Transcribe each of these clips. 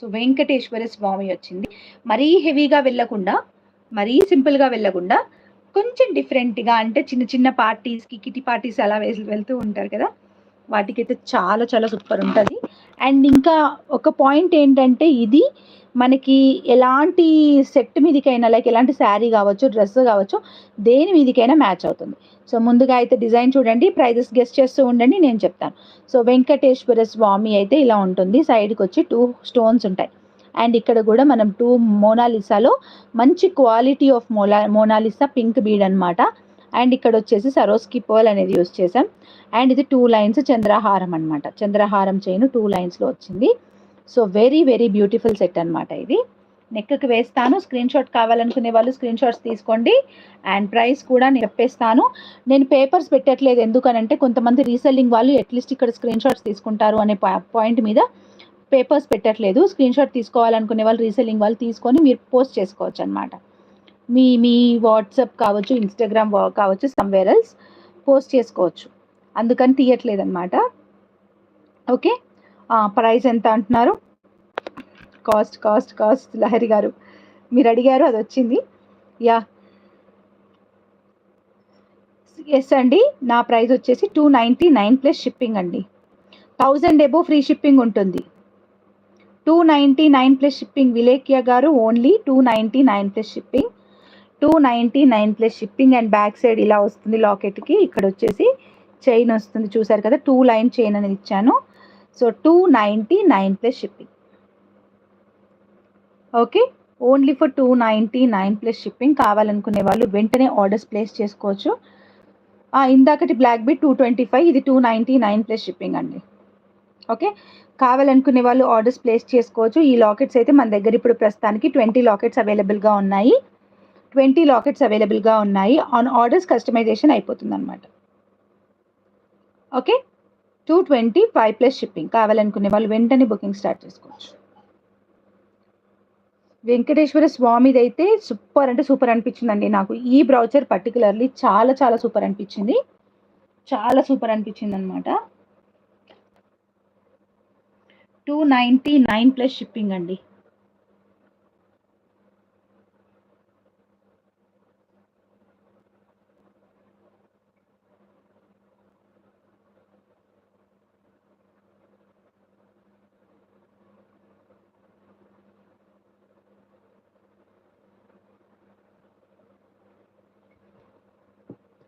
So Venkateswara స్వామి వచ్చింది. మరీ హెవీగా వెళ్ళకుండా, మరీ సింపుల్గా వెళ్ళకుండా, కొంచెం డిఫరెంట్గా, అంటే చిన్న చిన్న పార్టీస్కి, కిటీ పార్టీస్ అలా వెళ్తూ ఉంటారు కదా, వాటికైతే చాలా చాలా సూపర్ ఉంటుంది. అండ్ ఇంకా ఒక పాయింట్ ఏంటంటే, ఇది మనకి ఎలాంటి సెట్ మీదకైనా, లైక్ ఎలాంటి శారీ కావచ్చు, డ్రెస్ కావచ్చు, దేని మీదకైనా మ్యాచ్ అవుతుంది. సో ముందుగా అయితే డిజైన్ చూడండి, ప్రైజెస్ గెస్ట్ చేస్తూ ఉండండి, నేను చెప్తాను. సో వెంకటేశ్వర స్వామి అయితే ఇలా ఉంటుంది. సైడ్కి వచ్చి 2 స్టోన్స్ ఉంటాయి. అండ్ ఇక్కడ కూడా మనం 2 మోనాలిసాలో మంచి quality of Mona Lisa pink bead అనమాట. అండ్ ఇక్కడ వచ్చేసి సరోస్కి పర్ల్ అనేది యూస్ చేసాం. అండ్ ఇది 2 లైన్స్ చంద్రహారం అనమాట. చంద్రహారం చైన్ 2 లైన్స్లో వచ్చింది. So very very beautiful set అనమాట ఇది. నెక్కి వేస్తాను. స్క్రీన్ షాట్ కావాలనుకునే వాళ్ళు స్క్రీన్ షాట్స్ తీసుకోండి. అండ్ ప్రైస్ కూడా నేను చెప్పేస్తాను. నేను పేపర్స్ పెట్టట్లేదు, ఎందుకనంటే కొంతమంది రీసెల్లింగ్ వాళ్ళు అట్లీస్ట్ ఇక్కడ స్క్రీన్ షాట్స్ తీసుకుంటారు అనే పాయింట్ మీద పేపర్స్ పెట్టట్లేదు. స్క్రీన్ షాట్ తీసుకోవాలనుకునే వాళ్ళు, రీసెల్లింగ్ వాళ్ళు తీసుకొని మీరు పోస్ట్ చేసుకోవచ్చు అనమాట. మీ వాట్సాప్ కావచ్చు, ఇన్స్టాగ్రామ్ కావచ్చు, సమ్వేర్ ఎల్స్ పోస్ట్ చేసుకోవచ్చు, అందుకని తీయట్లేదు అనమాట. ఓకే, ప్రైస్ ఎంత అంటున్నారు? కాస్ట్ లహరి గారు మీరు అడిగారు, అది వచ్చింది. యా, ఎస్ అండి. నా ప్రైస్ వచ్చేసి 299 ప్లస్ షిప్పింగ్ అండి. 1000 ఎబో ఫ్రీ షిప్పింగ్ ఉంటుంది. 299 ప్లస్ షిప్పింగ్. విలేఖ్య గారు only 299 plus shipping. 299 plus shipping. And back side ఇలా వస్తుంది లాకెట్కి. ఇక్కడ వచ్చేసి చైన్ వస్తుంది, చూసారు కదా, 2 లైన్ చైన్ అనేది ఇచ్చాను. So 299 plus shipping. Okay, only for 299 plus shipping. కావాలనుకునే వాళ్ళు వెంటనే ఆర్డర్స్ ప్లేస్ చేసుకోవచ్చు. ఇందాకటి బ్లాక్ బీట్ 225, ఇది 299 ప్లస్ షిప్పింగ్ అండి. ఓకే, కావాలనుకునే వాళ్ళు ఆర్డర్స్ ప్లేస్ చేసుకోవచ్చు. ఈ లాకెట్స్ అయితే మన దగ్గర ఇప్పుడు ప్రస్తుతానికి 20 లాకెట్స్ అవైలబుల్గా ఉన్నాయి. 20 లాకెట్స్ అవైలబుల్గా ఉన్నాయి. ఆన్ ఆర్డర్స్ కస్టమైజేషన్ అయిపోతుంది అనమాట. Okay, 225 plus shipping. కావాలనుకునే వాళ్ళు వెంటనే బుకింగ్ స్టార్ట్ చేసుకోవచ్చు. వెంకటేశ్వర స్వామిది అయితే సూపర్ అంటే సూపర్ అనిపించిందండి నాకు. ఈ బ్రౌచర్ పర్టికులర్లీ చాలా చాలా సూపర్ అనిపించింది, చాలా సూపర్ అనిపించింది అనమాట. 299 ప్లస్ షిప్పింగ్ అండి.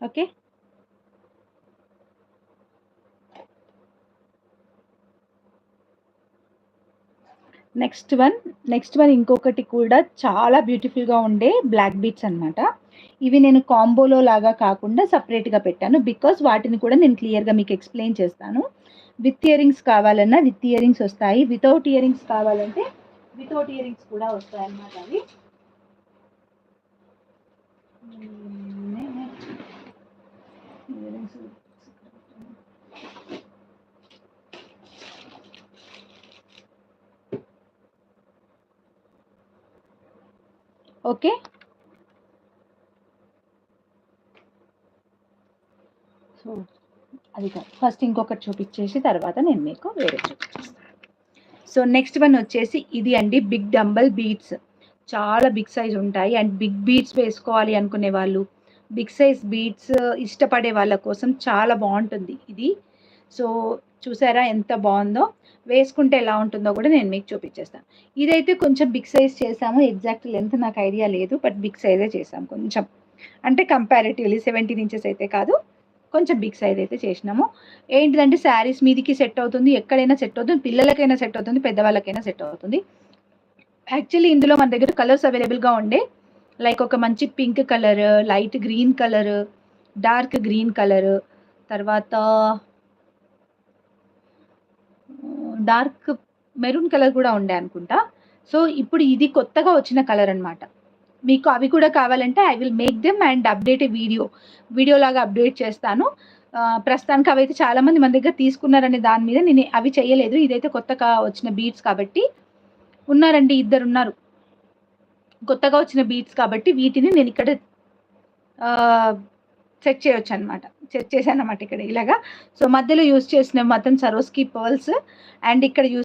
ఓకే, నెక్స్ట్ వన్ ఇంకొకటి కూడా చాలా బ్యూటిఫుల్గా ఉండే బ్లాక్ బీట్స్ అనమాట. ఇవి నేను కాంబోలో లాగా కాకుండా సపరేట్గా పెట్టాను, బికాస్ వాటిని కూడా నేను క్లియర్గా మీకు ఎక్స్ప్లెయిన్ చేస్తాను. విత్ ఇయరింగ్స్ కావాలన్నా విత్ ఇయరింగ్స్ వస్తాయి, వితౌట్ ఇయరింగ్స్ కావాలంటే వితౌట్ ఇయరింగ్స్ కూడా వస్తాయి అన్నమాట. అవి ఓకే, సో అది కాదు, ఫస్ట్ ఇంకొకటి చూపించేసి తర్వాత నేను మీకు వేరే చూపించేస్తాను. సో నెక్స్ట్ వన్ వచ్చేసి ఇది అండి, బిగ్ డంబల్ బీట్స్. చాలా బిగ్ సైజ్ ఉంటాయి. అండ్ బిగ్ బీట్స్ వేసుకోవాలి అనుకునే వాళ్ళు, బిగ్ సైజ్ బీట్స్ ఇష్టపడే వాళ్ళ కోసం చాలా బాగుంటుంది ఇది. సో చూసారా ఎంత బాగుందో, వేసుకుంటే ఎలా ఉంటుందో కూడా నేను మీకు చూపించేస్తాను. ఇదైతే కొంచెం బిగ్ సైజ్ చేసాము, ఎగ్జాక్ట్ లెంత్ నాకు ఐడియా లేదు, బట్ బిగ్ సైజే చేసాము కొంచెం, అంటే కంపారిటివ్లీ 17 ఇంచెస్ అయితే కాదు, కొంచెం బిగ్ సైజ్ అయితే చేసినాము. ఏంటిదంటే శారీస్ మీదికి సెట్ అవుతుంది, ఎక్కడైనా సెట్ అవుతుంది, పిల్లలకైనా సెట్ అవుతుంది, పెద్దవాళ్ళకైనా సెట్ అవుతుంది. యాక్చువల్లీ ఇందులో మన దగ్గర కలర్స్ అవైలబుల్గా ఉండే, లైక్ ఒక మంచి pink colour, light green colour, dark green colour, తర్వాత డార్క్ మెరూన్ కలర్ కూడా ఉండే అనుకుంటా. సో ఇప్పుడు ఇది కొత్తగా వచ్చిన కలర్ అనమాట. మీకు అవి కూడా కావాలంటే I will make them and update video లాగా అప్డేట్ చేస్తాను. ప్రస్తుతానికి అవైతే చాలామంది మన దగ్గర తీసుకున్నారనే దాని మీద నేను అవి చేయలేదు. ఇదైతే కొత్తగా వచ్చిన బీట్స్ కాబట్టి ఉన్నారండి, 2 ఉన్నారు కొత్తగా వచ్చిన బీట్స్ కాబట్టి వీటిని నేను ఇక్కడ సెట్ చేయొచ్చు అనమాట. సెట్ చేశాను అనమాట ఇక్కడ ఇలాగా. సో మధ్యలో యూజ్ చేసిన మాత్రం సరోస్కి పర్ల్స్, అండ్ ఇక్కడ యూజ్